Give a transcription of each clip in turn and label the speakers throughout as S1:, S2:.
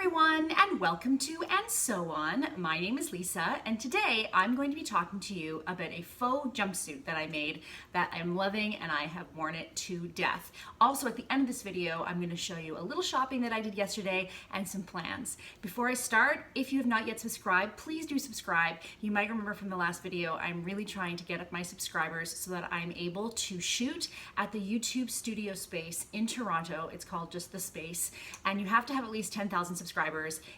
S1: everyone, and welcome to And So On. My name is Lisa, and today I'm going to be talking to you about a faux jumpsuit that I made that I'm loving, and I have worn it to death. Also, at the end of this video, I'm going to show you a little shopping that I did yesterday and some plans. Before I start, if you have not yet subscribed, please do subscribe. You might remember from the last video, I'm really trying to get up my subscribers so that I'm able to shoot at the YouTube studio space in Toronto. It's called Just the Space, and you have to have at least 10,000 subscribers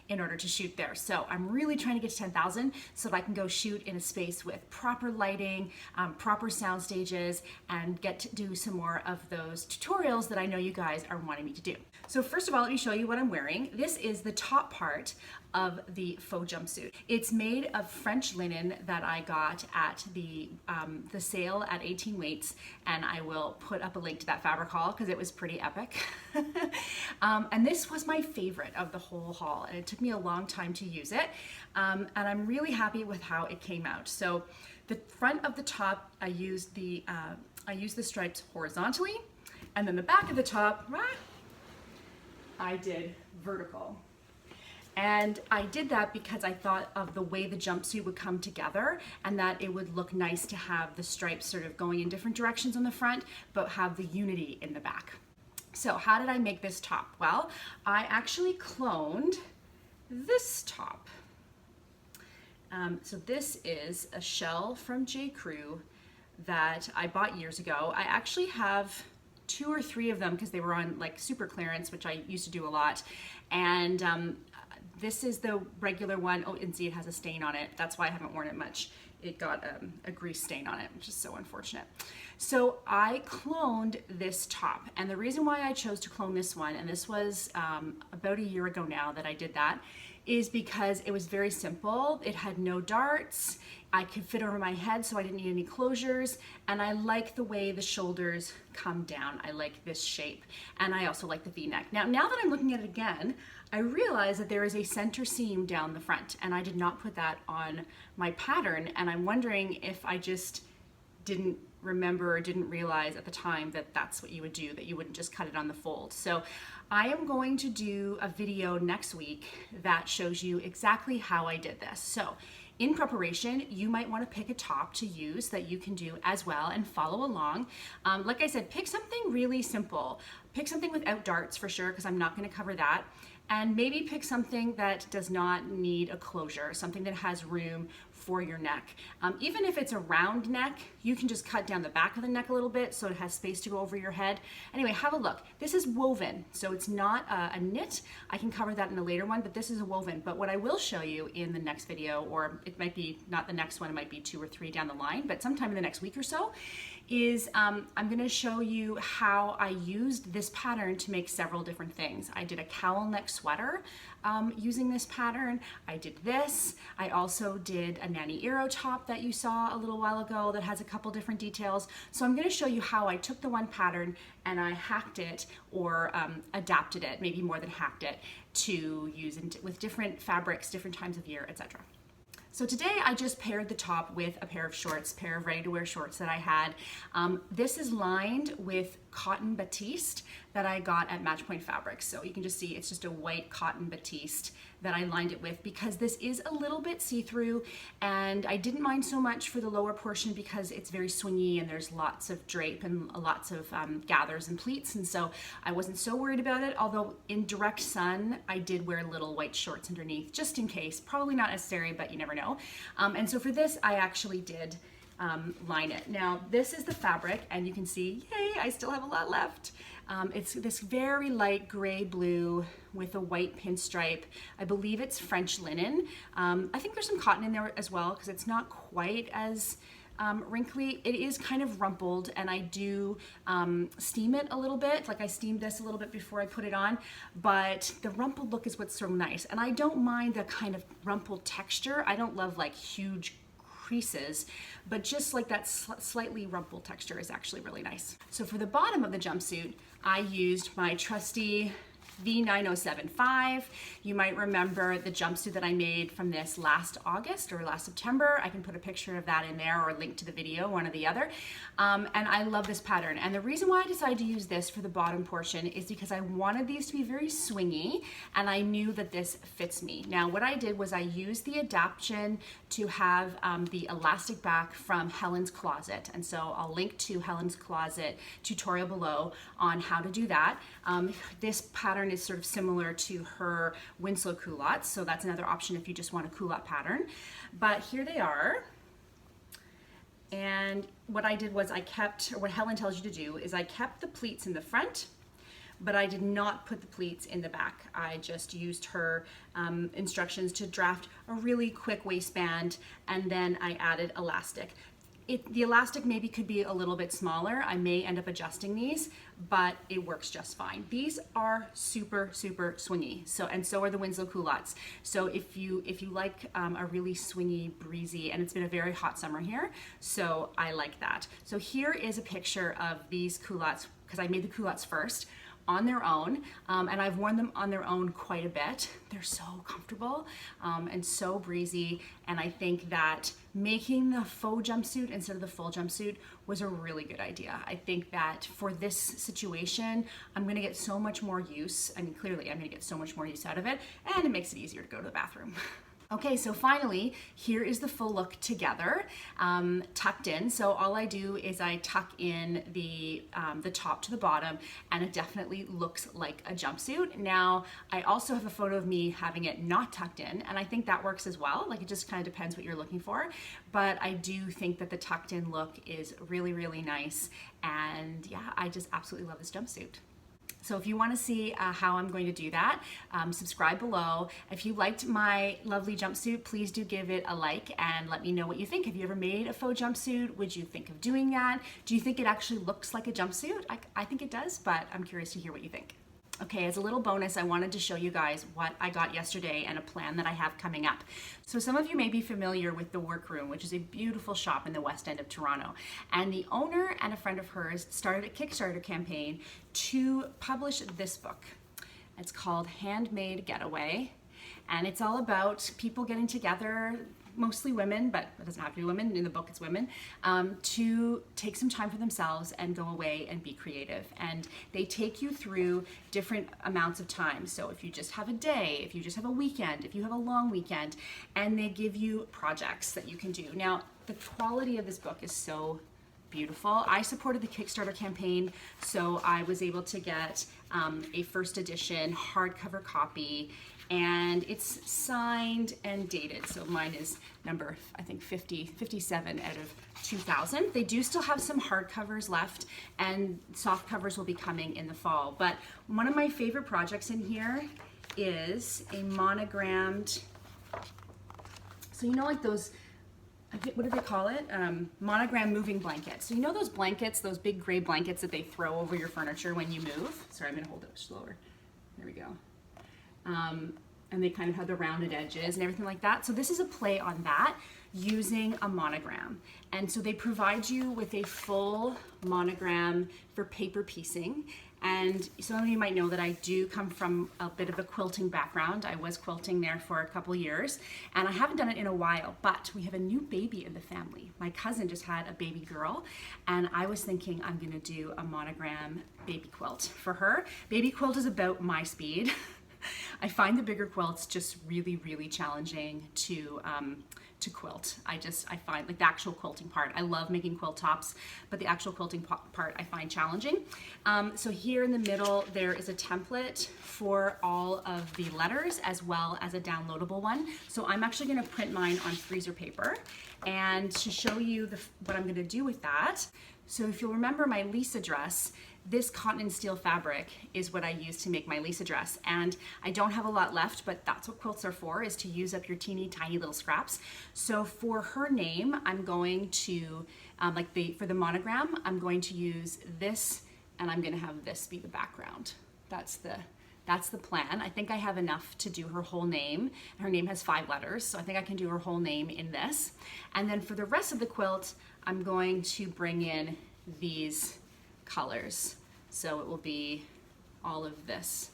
S1: in order to shoot there. So I'm really trying to get to 10,000 so that I can go shoot in a space with proper lighting, proper sound stages, and get to do some more of those tutorials that I know you guys are wanting me to do. So first of all, let me show you what I'm wearing. This is the top part of the faux jumpsuit. It's made of French linen that I got at the sale at 18 Weights, and I will put up a link to that fabric haul because it was pretty epic. And this was my favorite of the whole haul, and it took me a long time to use it, and I'm really happy with how it came out. So the front of the top, I used the stripes horizontally, and then the back of the top, I did vertical. And I did that because I thought of the way the jumpsuit would come together and that it would look nice to have the stripes sort of going in different directions on the front, but have the unity in the back. So how did I make this top? Well, I actually cloned this top. So this is a shell from JCrew that I bought years ago. I actually have 2 or 3 of them because they were on like super clearance, which I used to do a lot. And this is the regular one. Oh, and see, it has a stain on it. That's why I haven't worn it much. It got a grease stain on it, which is so unfortunate. So I cloned this top. And the reason why I chose to clone this one, and this was about a year ago now that I did that, is because it was very simple. It had no darts. I could fit over my head, so I didn't need any closures. And I like the way the shoulders come down. I like this shape. And I also like the V-neck. Now that I'm looking at it again, I realize that there is a center seam down the front, and I did not put that on my pattern. And I'm wondering if I just didn't remember or didn't realize at the time that that's what you would do, that you wouldn't just cut it on the fold. So I am going to do a video next week that shows you exactly how I did this. So in preparation, you might want to pick a top to use that you can do as well and follow along. Like I said, pick something really simple. Pick something without darts for sure, because I'm not going to cover that. And maybe pick something that does not need a closure, something that has room for your neck. Even if it's a round neck, you can just cut down the back of the neck a little bit so it has space to go over your head. Anyway, have a look. This is woven, so it's not a knit. I can cover that in a later one, but this is a woven. But what I will show you in the next video, or it might be not the next one, it might be 2 or 3 down the line, but sometime in the next week or so, is I'm gonna show you how I used this pattern to make several different things. I did a cowl neck sweater using this pattern. I did this. I also did a Nanny Eero top that you saw a little while ago that has a couple different details. So I'm gonna show you how I took the one pattern and I hacked it, or adapted it, maybe more than hacked it, to use with different fabrics, different times of year, etc. So today I just paired the top with a pair of shorts, pair of ready-to-wear shorts that I had. This is lined with cotton batiste that I got at Matchpoint Fabrics. So you can just see it's just a white cotton batiste that I lined it with because this is a little bit see-through, and I didn't mind so much for the lower portion because it's very swingy and there's lots of drape and lots of gathers and pleats, and so I wasn't so worried about it, although in direct sun I did wear little white shorts underneath just in case. Probably not necessary, but you never know. And so for this I actually did line it. Now this is the fabric, and you can see, yay, I still have a lot left. It's this very light gray blue with a white pinstripe. I believe it's French linen. I think there's some cotton in there as well because it's not quite as wrinkly. It is kind of rumpled, and I do steam it a little bit. Like I steamed this a little bit before I put it on, but the rumpled look is what's so nice. And I don't mind the kind of rumpled texture. I don't love like huge creases, but just like that slightly rumpled texture is actually really nice. So for the bottom of the jumpsuit, I used my trusty V9075. You might remember the jumpsuit that I made from this last August or last September. I can put a picture of that in there or a link to the video, one or the other. And I love this pattern. And the reason why I decided to use this for the bottom portion is because I wanted these to be very swingy, and I knew that this fits me. Now, what I did was I used the adaptation to have the elastic back from Helen's Closet. And so I'll link to Helen's Closet tutorial below on how to do that. This pattern is sort of similar to her Winslow Culottes, so that's another option if you just want a culotte pattern. But here they are. And what I did was I kept, or what Helen tells you to do, is I kept the pleats in the front, but I did not put the pleats in the back. I just used her instructions to draft a really quick waistband, and then I added elastic. The elastic maybe could be a little bit smaller. I may end up adjusting these, but it works just fine. These are super, super swingy. So are the Winslow Culottes. So if you like a really swingy, breezy, and it's been a very hot summer here, so I like that. So here is a picture of these culottes, because I made the culottes first on their own, and I've worn them on their own quite a bit. They're so comfortable and so breezy, and I think that making the faux jumpsuit instead of the full jumpsuit was a really good idea. I think that for this situation, I'm gonna get so much more use. I mean, clearly I'm gonna get so much more use out of it, and it makes it easier to go to the bathroom. Okay, so finally, here is the full look together, tucked in. So all I do is I tuck in the top to the bottom, and it definitely looks like a jumpsuit. Now, I also have a photo of me having it not tucked in, and I think that works as well. Like, it just kind of depends what you're looking for. But I do think that the tucked in look is really, really nice. And yeah, I just absolutely love this jumpsuit. So if you want to see how I'm going to do that, subscribe below. If you liked my lovely jumpsuit, please do give it a like and let me know what you think. Have you ever made a faux jumpsuit? Would you think of doing that? Do you think it actually looks like a jumpsuit? I think it does, but I'm curious to hear what you think. Okay, as a little bonus, I wanted to show you guys what I got yesterday and a plan that I have coming up. So some of you may be familiar with The Workroom, which is a beautiful shop in the West End of Toronto. And the owner and a friend of hers started a Kickstarter campaign to publish this book. It's called Handmade Getaway. And it's all about people getting together, mostly women, but it doesn't have to be women, in the book it's women, to take some time for themselves and go away and be creative. And they take you through different amounts of time. So if you just have a day, if you just have a weekend, if you have a long weekend, and they give you projects that you can do. Now, the quality of this book is so beautiful. I supported the Kickstarter campaign, so I was able to get a first edition hardcover copy, and it's signed and dated. So mine is number, I think 57 out of 2000. They do still have some hardcovers left, and soft covers will be coming in the fall. But one of my favorite projects in here is a monogrammed, so you know, like those, what do they call it? Monogram moving blankets. So you know those blankets, those big gray blankets that they throw over your furniture when you move? Sorry, I'm gonna hold it slower. There we go. And they kind of have the rounded edges and everything like that. So this is a play on that using a monogram. And so they provide you with a full monogram for paper piecing. And some of you might know that I do come from a bit of a quilting background. I was quilting there for a couple years, and I haven't done it in a while, but we have a new baby in the family. My cousin just had a baby girl, and I was thinking I'm gonna do a monogram baby quilt for her. Baby quilt is about my speed. I find the bigger quilts just really, really challenging to quilt. I find, like, the actual quilting part, I love making quilt tops, but the actual quilting part I find challenging. So here in the middle, there is a template for all of the letters as well as a downloadable one. So I'm actually gonna print mine on freezer paper, and to show you what I'm gonna do with that. So if you'll remember my Lisa dress, this cotton and steel fabric is what I use to make my Lisa dress. And I don't have a lot left, but that's what quilts are for, is to use up your teeny tiny little scraps. So for her name, I'm going to, for the monogram, I'm going to use this, and I'm gonna have this be the background. That's the plan. I think I have enough to do her whole name. Her name has 5 letters, so I think I can do her whole name in this. And then for the rest of the quilt, I'm going to bring in these colors. So it will be all of this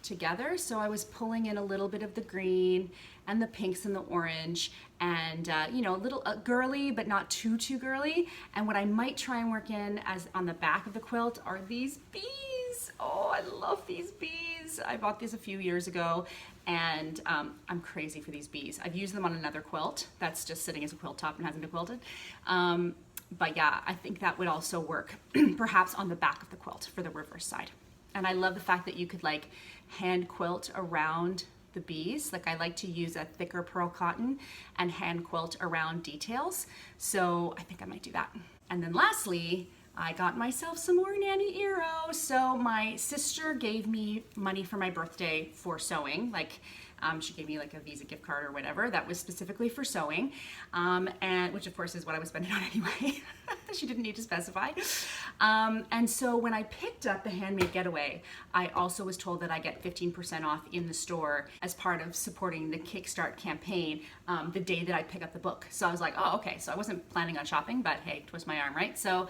S1: together. So I was pulling in a little bit of the green and the pinks and the orange, and you know, a little girly, but not too girly. And what I might try and work in as on the back of the quilt are these bees. Oh, I love these bees. I bought these a few years ago, and I'm crazy for these bees. I've used them on another quilt that's just sitting as a quilt top and hasn't been quilted. But yeah, I think that would also work perhaps on the back of the quilt for the reverse side. And I love the fact that you could like hand quilt around the bees. Like I like to use a thicker pearl cotton and hand quilt around details. So I think I might do that. And then lastly, I got myself some more Nanny Eero. So my sister gave me money for my birthday for sewing. Like she gave me like a Visa gift card or whatever that was specifically for sewing, and which of course is what I was spending on anyway. She didn't need to specify. And so when I picked up the Handmade Getaway, I also was told that I get 15% off in the store as part of supporting the Kickstart campaign the day that I pick up the book. So I was like, oh, okay. So I wasn't planning on shopping, but hey, twist my arm, right? So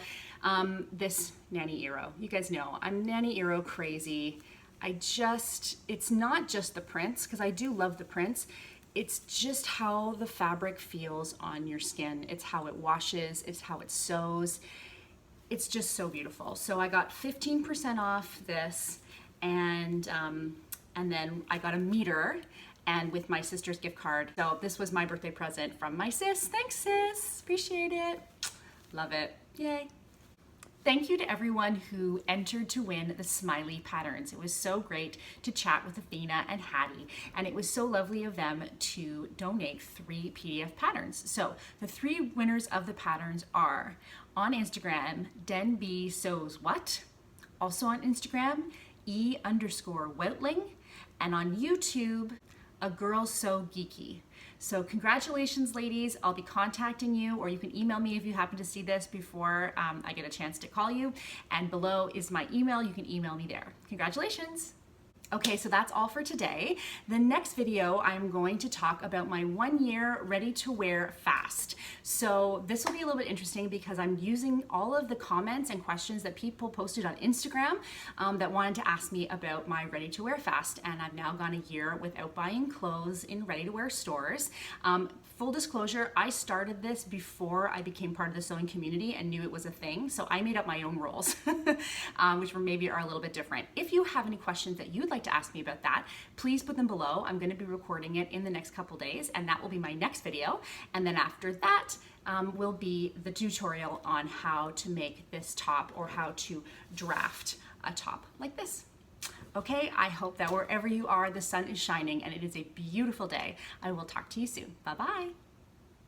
S1: this Nanny Eero, you guys know I'm Nanny Eero crazy. It's not just the prints, because I do love the prints. It's just how the fabric feels on your skin. It's how it washes, it's how it sews. It's just so beautiful. So I got 15% off this, and then I got a meter, and with my sister's gift card. So this was my birthday present from my sis. Thanks, sis. Appreciate it. Love it. Yay. Thank you to everyone who entered to win the smiley patterns. It was so great to chat with Athena and Hattie, and it was so lovely of them to donate 3 PDF patterns. So the 3 winners of the patterns are on Instagram, DenB Sews What, also on Instagram, E_Woutling, and on YouTube, A Girl So Geeky. So congratulations, ladies. I'll be contacting you, or you can email me if you happen to see this before I get a chance to call you. And below is my email. You can email me there. Congratulations. Okay, so that's all for today. The next video, I'm going to talk about my 1-year ready-to-wear fast. So this will be a little bit interesting because I'm using all of the comments and questions that people posted on Instagram that wanted to ask me about my ready-to-wear fast. And I've now gone a year without buying clothes in ready-to-wear stores. Full disclosure, I started this before I became part of the sewing community and knew it was a thing. So I made up my own rules, which maybe are a little bit different. If you have any questions that you'd like to ask me about that, please put them below. I'm going to be recording it in the next couple days, and that will be my next video. And then after that will be the tutorial on how to make this top, or how to draft a top like this. Okay, I hope that wherever you are, the sun is shining and it is a beautiful day. I will talk to you soon. Bye-bye.